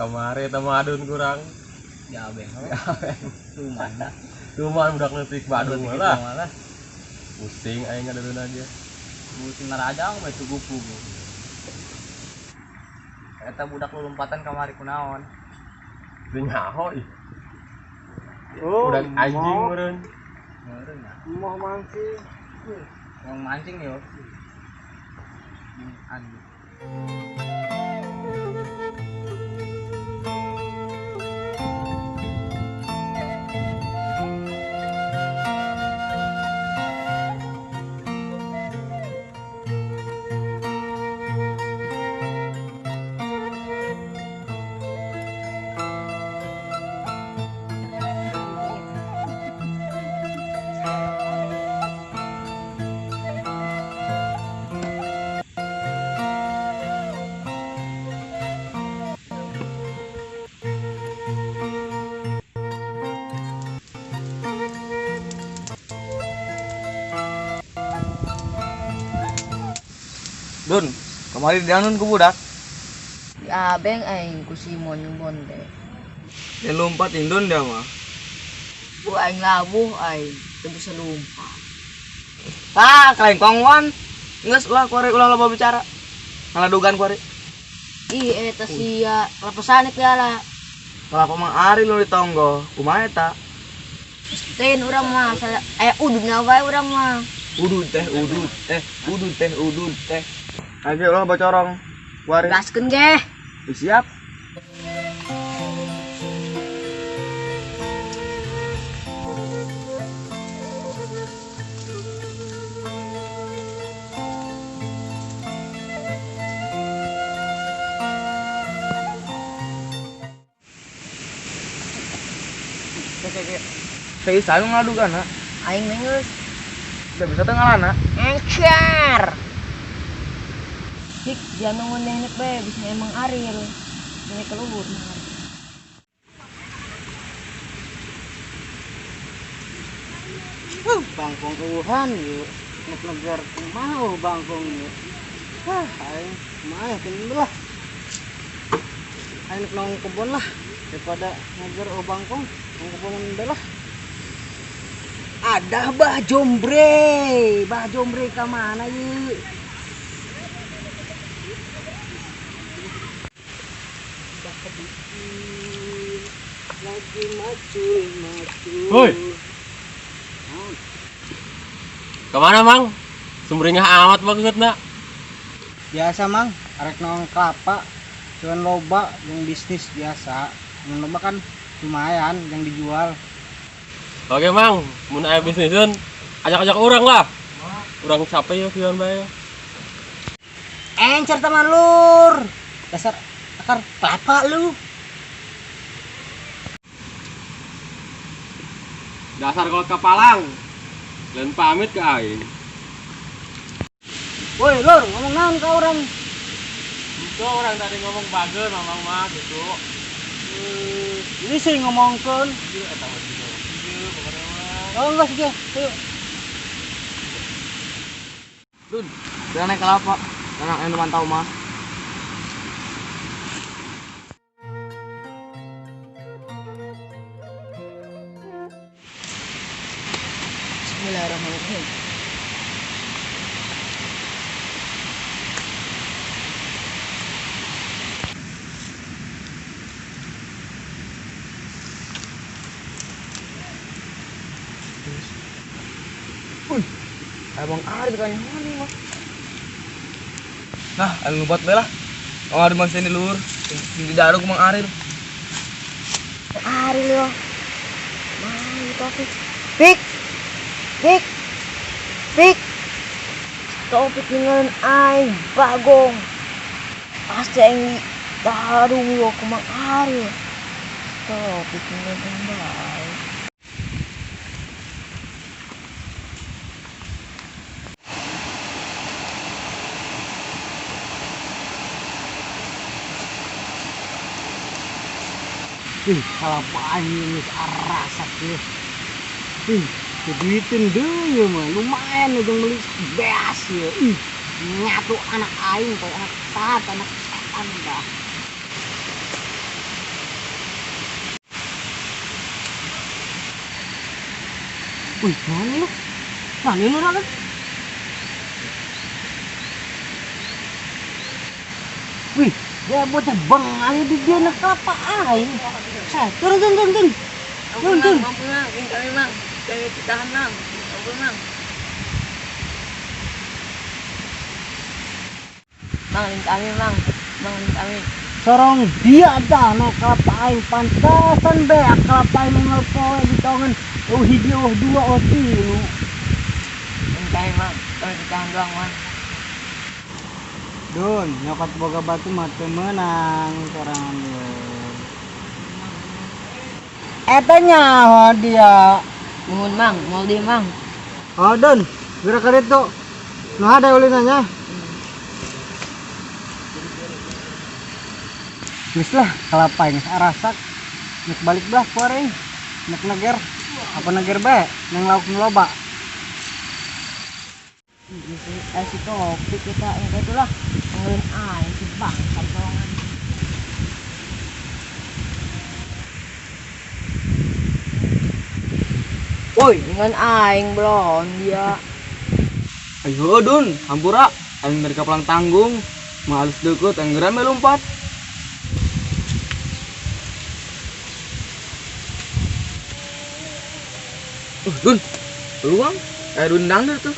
Kamari sama adun kurang. Ya beng. Cuman budak letik badung malah. Malah. Pusing aing ngadun aja. Musim narajang mah itu gupu. Eta budak lu lompatan kamari kunaon? Teu nyaho ih. Oh, Udah anjing meureun. Meureun ya. mau mancing. Yang mancing yo. Anjing. Dun, kemarin dianun ku budak. Ya beng aing ku Simon yung bonde. Yang lompat indon dia mah. Bu aing labuh aing teu bisa lumpat. Kalian kongwan. Geus ulah kuari ulah loba bicara. Ngaladugan kuari. Ih eta sia lapesan itu ala. Kalau Mang Ari lu ditonggo, kumaha eta? Stein urang mah ududna wae urang mah. Udud teh. Ayo ulah bocorong. Kuari. Gaskeun ge. Siap. Saya selalu ngadukan, nak. Aing mengeus Udah bisa tengah, nak. encer. Hik dia ngundang nek bae bisa emang Aril. Ini keluhur mah. Bangkong Tuhan yuk. Negar mau bangkong yuk. Aing mah lah. Aing nong kebun lah daripada ngejar bangkong. Nong kebun lah. Ada Bah Jombre ke mana yuk? Lagi macul. Woi. Kemana mang? Sumringah amat maksudna. Biasa mang, arek nong kelapa, cuman loba yang bisnis biasa. Yang loba kan lumayan yang dijual. Oke mang, mun aya bisniseun ajak-ajak orang lah. Urang capek ya kieuan bae. Encer teman lur. Dasar akar kelapa lu. Dasar kalau kapalang. Lain pamit ke aing. Woi lur, ngomong naon ka orang? Itu orang tadi ngomong bageun mamang mah gitu. Ini sih ngomongkeun. Ieu eta mah gitu. Ieu pokona mah. Oh enggak sih, ayo. Dun, udah naik kelapa. Karena yang mantau mah. Bismillahirrahmanirrahim. Abang Ari kan mana mah? Nah, anu buat belah. Oh, ada mas ini lur. Di daru Mang Ari. Aril yo. Mana itu aku? Pik. Topik ninggalin aing bagong. Pasti aing darung yo ku Mang Aril. Topik ninggalin bae. Kalau panjang rasa tuh. Keduitin dulu mah lumayan udah beli beas ya. Nyatu anak aing kayak anak setan dah. Wih, mana lu? Mana lu kan? Wih, dia bocah bengal di dia nak kelapa aing. Turun. Turun. Mampu mang, ini kami mang. Kami ditahan mang. Mampu mang. Mang, ini kami mang. Mang, ini kami. Sorong dia dah nak kelapa aing pantasan be kelapa aing ngelpoe di tangan. Oh hijau dua oh tilu. Ini kami mang. Kami ditahan doang mang. Dun, nyokat boga batu mah teu meunang sorangan lu. Etanya dia. Nuhun mang, mau dia mang. Oh Dun, gerak ka ditu. Nu ada ulinanya. Geus lah kalapa geus arasak. Nek balik belah kuareng. Nek neger. Apa neger bae? Nang lauk nu loba. Si kopi kita yang itulah ngelin air si bang kampungan. Woi, Dengan aing belum dia. ayo Dun, hampura. Aing mereka pulang tanggung. Males deket, anggeran me lompat. Dun, peluang. Dun dangder tuh.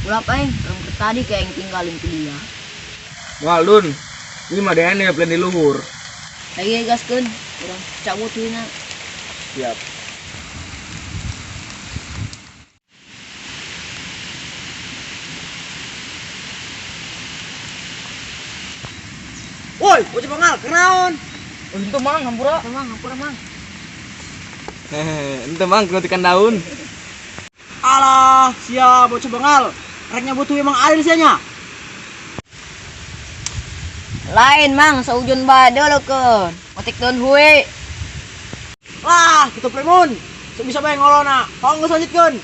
Ulap aing, orang tadi kayak yang tinggalin ke dia. Wah Dun, ini mah DNA plan di luhur. Lagi gaskeun, orang cabut hina. Siap. Woi, bocah bengal, kenaon? Oh, itu mang, hampura. Mang, hampura mang. Hehehe, ente mang kenotikan daun. Alah, sia bocah bengal. Reknya butuh emang air sianya. Lain mang, saujun bade leukeun. Otik daun hue. Lah, kita premun. Bisa bae ngolona. Kalau geus lanjutkeun.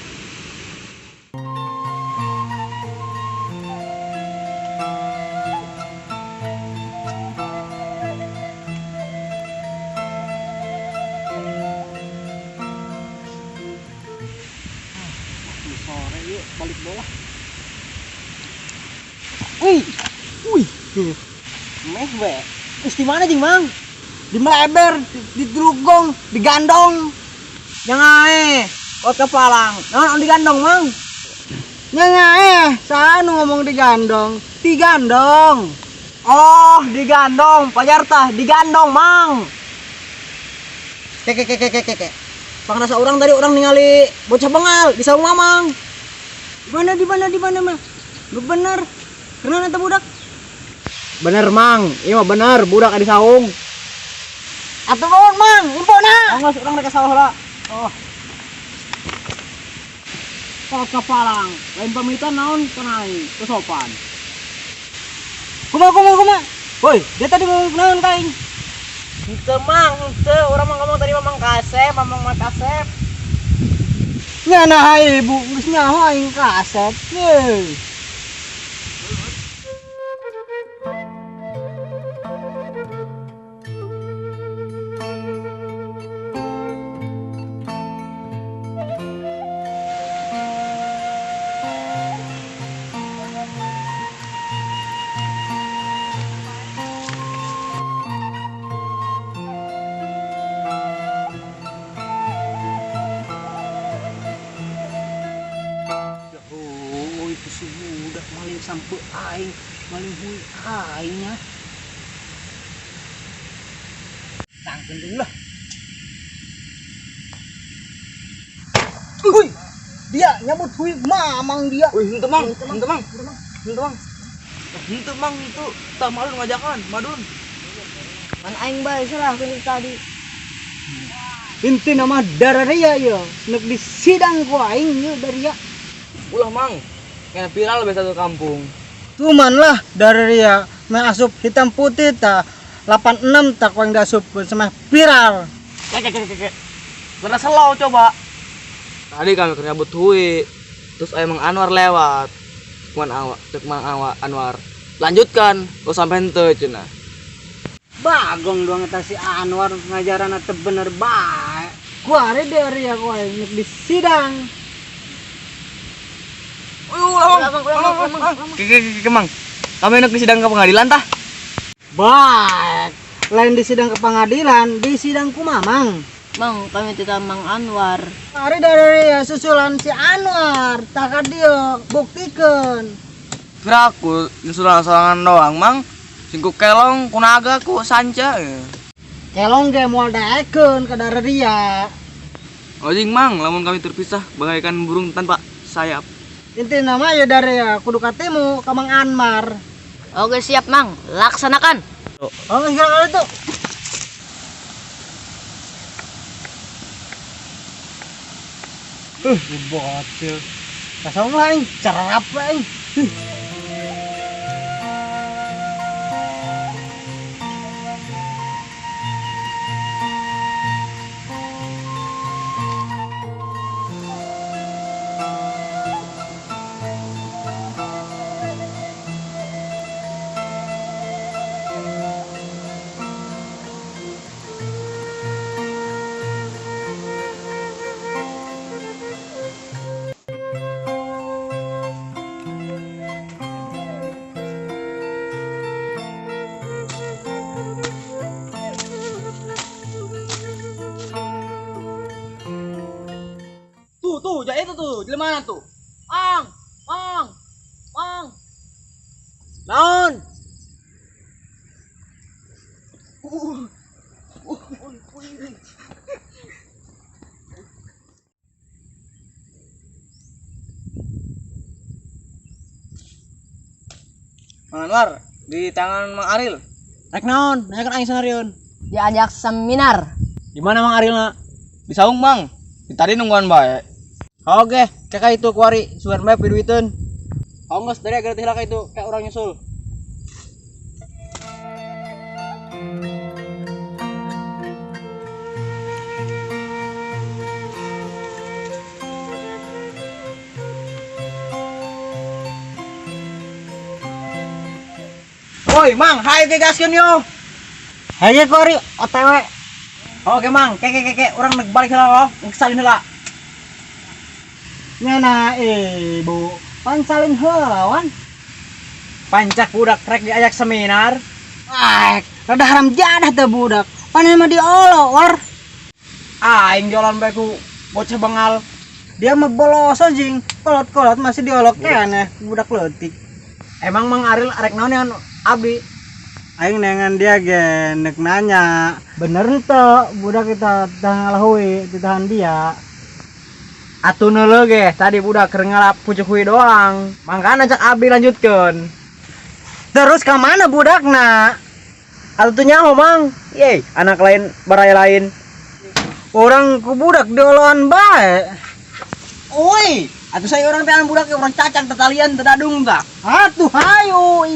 Sore yuk, balik bola. Wih. Meh we. Terus di mana jing, Mang? Di Meleber, di Drugong, di Gandong. Yang ae, ot kepalang. Nah, di Gandong, Mang. Yang ae, sanu ngomong di Gandong. Di Gandong. Oh, di Gandong, pajar tah, di Gandong, Mang. Keke. Pangrasa orang tadi orang ningali bocah bengal di saung Mamang. Di mana, Mang? Lu bener. Kenapa eta budak? Bener, Mang. Iya mah bener, budak di saung. Atuh nuhun, Mang. Impona. Angos urang rek sawah heula. Oh. Kapalang. Lain pamitan naon kenai kesopan. Kuma. Woi, dia tadi ngomong naon kaing? Henteu, Mang, henteu. Urang mah ngomong tadi Mamang Kasep. Nya nah ibu, geus nyaho aing Kasep. Ye. Itu si budak maling sampai aing, maling hui aingnya. Tangkeun dulu lah. Wih, dia nyambut hui Mamang dia. Wih, henteu mang. Henteu mang itu tak malu ngajakan, madun. Kan aing bae salah keun tadi. Inti nama Dararia ya, nek di sidang ku aing ya Daria. Ulah mang. Kena viral be satu kampung. Cuman lah Dararia mah asup hitam putih ta 86 tak wang dasup sama viral. Kek. Karena selau coba. Tadi kami kerja hui. Terus emang Anwar lewat. Cek Mang Anwar. Lanjutkan, kok sampai henteu cenah. Bagong doang eta si Anwar ngajaran teu bener bae. Kuari dari aku yang di sidang. Kemang. Kami nak di sidang ke pengadilan tah? Baik. Lain di sidang ke pengadilan, di sidang ku mamang. Mang, kami tidak Mang Anwar. Kuari dari susulan si Anwar. Taka dia buktikan. Kira aku nyusulan sorangan doang, Mang. Singku kelong kunaga ku sanca. Kelong ge moal daekeun ka dari dia. Ojing, Mang, lamun kami terpisah bagaikan burung tanpa sayap. Inti nama ya dari ya kudu katemu ka Mang Anwar. Oke, siap Mang. Laksanakan. Oh, segala itu. Bocil. Kasong lain, cerap lain. Tuh, jadi itu tuh, di mana tuh? Mang. Naon? Mang Anwar, di tangan Mang Aril. Rek naon? Nanyakan aing sanarion. Diajak seminar. Di mana Mang Arilna? Di saung, Mang. Di tadi nungguan bae. Oke, kakak itu kuari suar map piduiteun. Ongos dari agar tilaka itu kayak orang nyusul. Woi, Mang, hai gaskeun yo. Haye kuari OTW. Oke, Mang, keke orang balik heula loh, salin heula. Nyana ibu pansalin heulawan pancak budak rek diajak seminar rada haram jadah teh budak paneh mah diolor aing jalan bae ku bocah bengal dia mah bolos anjing kolot-kolot masih diolok keneh budak leutik emang Mang Aril arek naon yang abdi aing nengan dia ge nek nanya bener teu budak kita tangalahui ditahan dia Atuna leuge tadi budak keur ngalap pucuk hui doang. Mangkana cak abi lanjutkeun. Terus ka mana budakna? Atuh nyaho Mang? Ye, anak lain baraya lain. Orang ku budak dioloan bae. Oi, atuh saya orang tean budak orang cacang tetalian tedadung tak? Atuh hayu.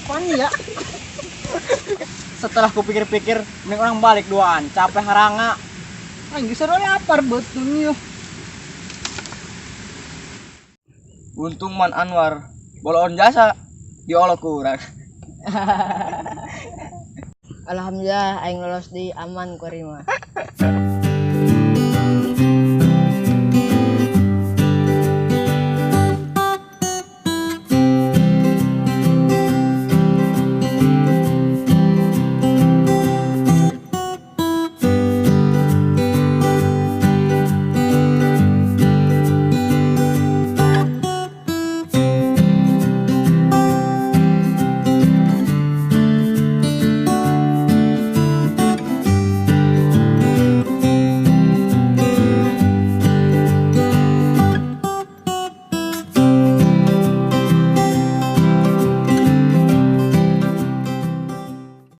Pan ya? Setelah kupikir-pikir, mending orang balik duaan, capek haranga. Anjing seru lapar betul. Untung Man Anwar, boloon jasa diolok kurang. Alhamdulillah aing lolos di aman ku mah.